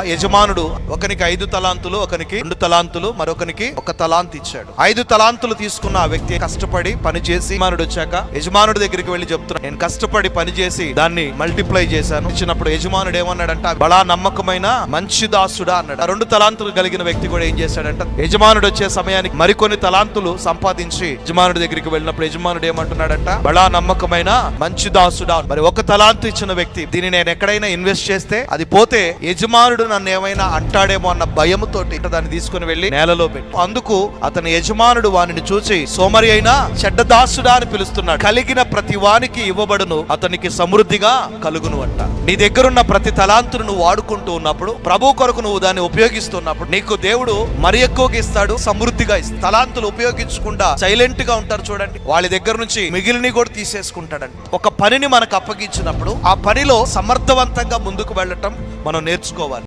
యజమానుడు ఒకనికి 5 తలాంతులు, ఒకనికి 2 తలాంతులు, మరొకనికి 1 తలాంతు ఇచ్చాడు. 5 తలాంతులు తీసుకున్న ఆ వ్యక్తి కష్టపడి పనిచేసి యజమానుడు వచ్చాక యజమానుడి దగ్గరికి వెళ్లి చెప్తున్నాడు, నేను కష్టపడి పనిచేసి దాన్ని మల్టిప్లై చేశాను. ఇచ్చినప్పుడు యజమానుడు ఏమన్నాడంట, బలా నమ్మకమైన మంచి దాసుడా అన్నాడు. 2 తలాంతులు కలిగిన వ్యక్తి కూడా ఏం చేశాడంట, యజమానుడు వచ్చే సమయానికి మరికొన్ని తలాంతులు సంపాదించి యజమానుడి దగ్గరికి వెళ్ళినప్పుడు యజమానుడు ఏమంటున్నాడంట, బలా నమ్మకమైన మంచి దాసుడా. మరి 1 తలాంతు ఇచ్చిన వ్యక్తి, దీన్ని నేను ఎక్కడైనా ఇన్వెస్ట్ చేస్తే అది పోతే యజమానుడు నన్ను ఏమైనా అంటాడేమో అన్న భయముతోటి దాన్ని తీసుకుని వెళ్లి నేలలో పెట్టి, అందుకు అతని యజమానుడు వానిని చూసి సోమరి అయినా చెడ్డ దాసుడా అని పిలుస్తున్నాడు. కలిగిన ప్రతి వానికి ఇవ్వబడును, అతనికి సమృద్ధిగా కలుగును అంట. నీ దగ్గరున్న ప్రతి తలాంతును నువ్వు వాడుకుంటూ ఉన్నప్పుడు, ప్రభు కొరకు నువ్వు దాన్ని ఉపయోగిస్తున్నప్పుడు నీకు దేవుడు మరి ఎక్కువగా ఇస్తాడు, సమృద్ధిగా ఇస్తాడు. తలాంతులు ఉపయోగించకుండా సైలెంట్ గా ఉంటారు చూడండి, వాళ్ళ దగ్గర నుంచి మిగిలిని కూడా తీసేసుకుంటాడండి. ఒక పనిని మనకు అప్పగించినప్పుడు ఆ పనిలో సమర్థవంతంగా ముందుకు వెళ్ళటం మనం నేర్చుకోవాలి.